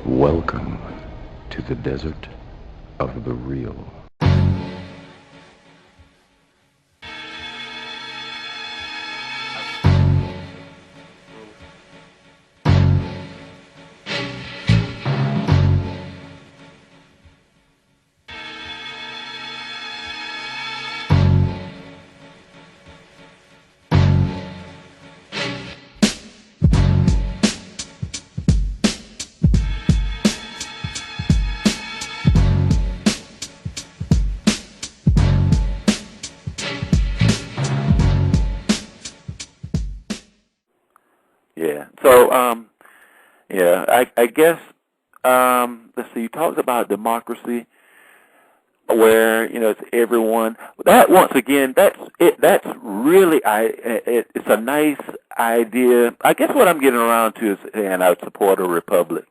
Welcome to the desert of the real. Yeah. So, I guess, let's see, you talked about democracy where, it's everyone. That, once again, that's it. That's really, it's a nice idea. I guess what I'm getting around to is, and I would support a republic.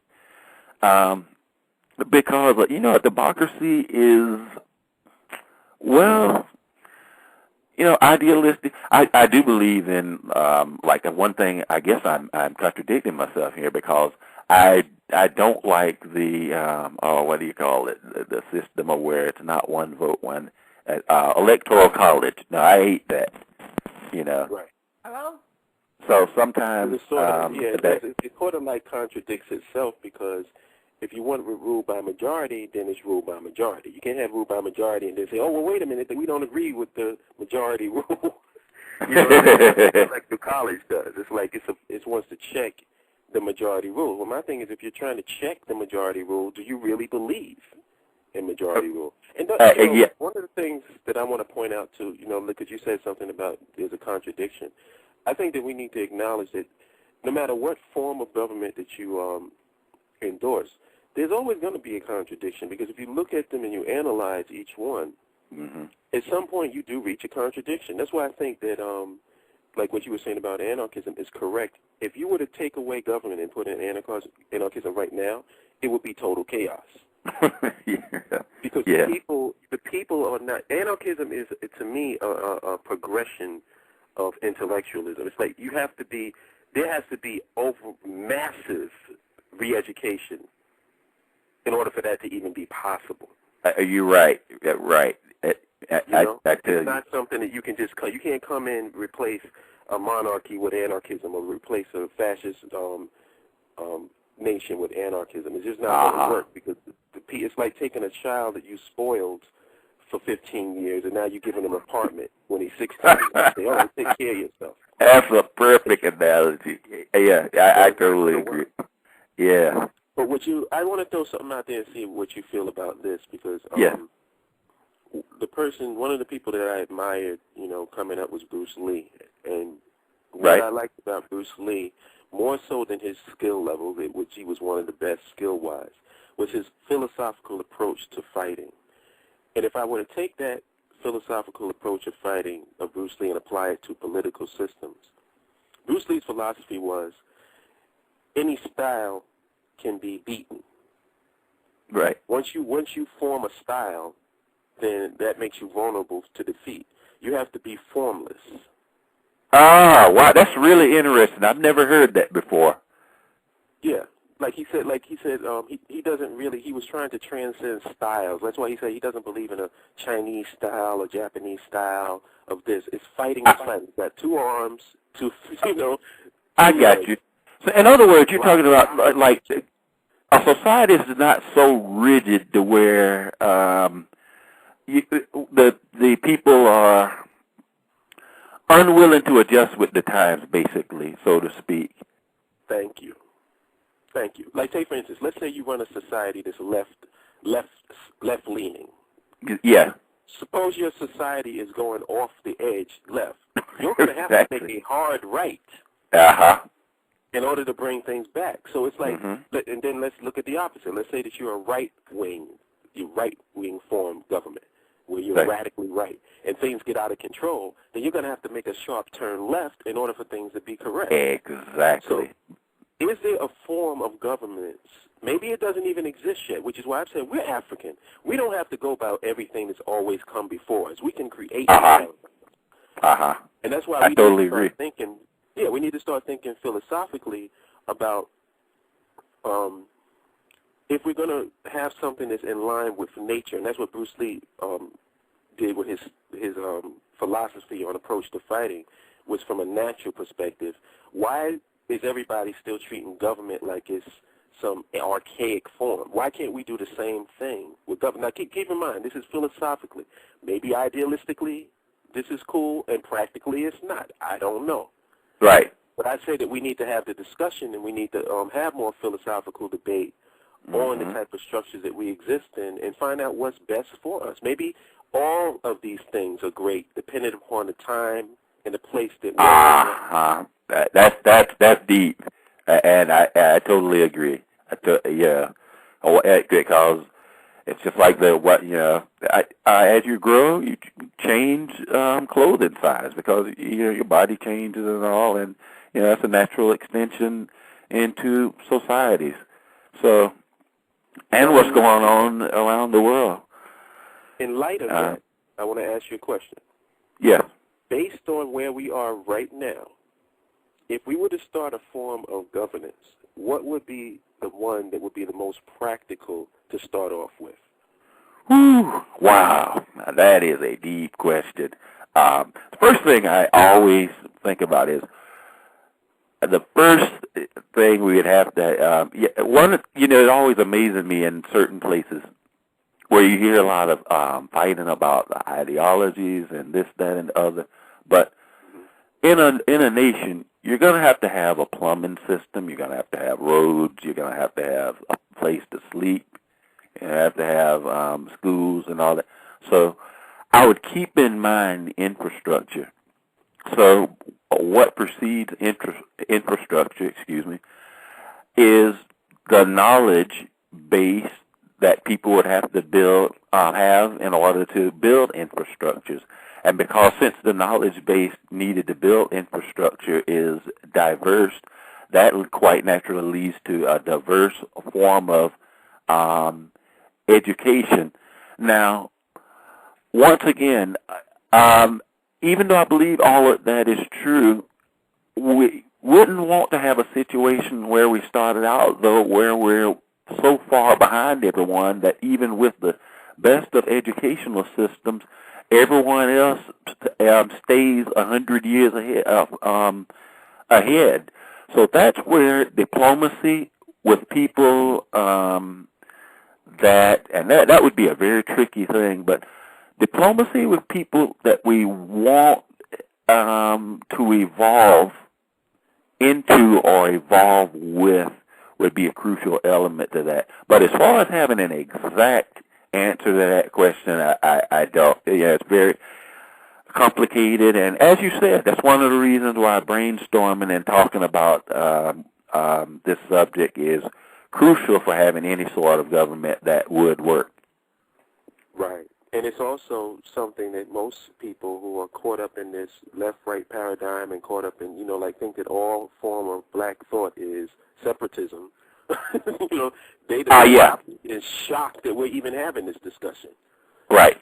Because, democracy is, well, idealistic. I do believe in one thing. I guess I'm contradicting myself here because I don't like the what do you call it, the system of where it's not one vote, one electoral college. No, I hate that. Right. So sometimes It sort of like contradicts itself because if you want rule by majority, then it's rule by majority. You can't have rule by majority and then say, oh, well, wait a minute, we don't agree with the majority rule. Like the college does. It's like it wants to check the majority rule. Well, my thing is if you're trying to check the majority rule, do you really believe in majority rule? And one of the things that I want to point out too, because you said something about there's a contradiction. I think that we need to acknowledge that no matter what form of government that you endorse, there's always going to be a contradiction because if you look at them and you analyze each one, at some point you do reach a contradiction. That's why I think that, like what you were saying about anarchism is correct. If you were to take away government and put in anarchism right now, it would be total chaos. Because the people are not. Anarchism is, to me, a progression of intellectualism. It's like there has to be massive re-education in order for that to even be possible. You're right. Right. It's not something that you can just you can't come in replace a monarchy with anarchism or replace a fascist nation with anarchism. It's just not going to work because it's like taking a child that you spoiled for 15 years and now you give him an apartment when he's 16 and say, oh, take care of yourself. That's a perfect analogy. Yeah, I totally agree. Yeah. But I want to throw something out there and see what you feel about this because one of the people that I admired, coming up was Bruce Lee. And what I liked about Bruce Lee, more so than his skill level, which he was one of the best skill-wise, was his philosophical approach to fighting. And if I were to take that philosophical approach of fighting of Bruce Lee and apply it to political systems, Bruce Lee's philosophy was any style can be beaten. Right. Once you form a style, then that makes you vulnerable to defeat. You have to be formless. Ah, wow, that's really interesting. I've never heard that before. Yeah. He doesn't really, he was trying to transcend styles. That's why he said he doesn't believe in a Chinese style or Japanese style of this. It's fighting the fight. You've got two arms, I got you. So in other words, you're talking about like a society is not so rigid to where the people are unwilling to adjust with the times, basically, so to speak. Thank you. Like, say, for instance, let's say you run a society that's left-leaning. Yeah. Suppose your society is going off the edge left. You're going to have to make a hard right in order to bring things back. So it's like, and then let's look at the opposite. Let's say that you're a right-wing form government where you're radically right, and things get out of control, then you're going to have to make a sharp turn left in order for things to be correct. Exactly. So, is there a form of governance? Maybe it doesn't even exist yet, which is why I've said we're African. We don't have to go about everything that's always come before us. We can create And that's why I totally agree. We need to start thinking philosophically about if we're going to have something that's in line with nature, and that's what Bruce Lee did with his philosophy on approach to fighting, was from a natural perspective. Why is everybody still treating government like it's some archaic form? Why can't we do the same thing with government? Now, keep in mind, this is philosophically. Maybe idealistically, this is cool, and practically it's not. I don't know. Right. But I say that we need to have the discussion, and we need to have more philosophical debate on the type of structures that we exist in, and find out what's best for us. Maybe all of these things are great, depending upon the time and the place that we're in. That's deep, and I totally agree. Yeah, because it's just like as you grow, you change clothing size because your body changes and all, and that's a natural extension into societies. So, and what's going on around the world. In light of that, I want to ask you a question. Yeah. Based on where we are right now, if we were to start a form of governance, what would be the one that would be the most practical to start off with? Whew, wow, now that is a deep question. The first thing I always think about is the first thing we would have to, it always amazes me in certain places where you hear a lot of fighting about the ideologies and this, that, and the other. But in a nation, you're going to have a plumbing system. You're going to have roads. You're going to have a place to sleep. You have to have schools and all that. So I would keep in mind infrastructure. So what precedes infrastructure, is the knowledge base that people would have to have in order to build infrastructures. And because since the knowledge base needed to build infrastructure is diverse, that quite naturally leads to a diverse form of education. Now, once again, even though I believe all of that is true, we wouldn't want to have a situation where we started out, though, where we're so far behind everyone that even with the best of educational systems, everyone else stays 100 years ahead. So that's where diplomacy with people that would be a very tricky thing, but diplomacy with people that we want to evolve into or evolve with would be a crucial element to that. But as far as having an exact answer to that question, I don't. It's very complicated, and as you said, that's one of the reasons why brainstorming and talking about this subject is crucial for having any sort of government that would work. Right. And it's also something that most people who are caught up in this left-right paradigm and caught up in, think that all form of black thought is separatism, they is shocked that we're even having this discussion. Right.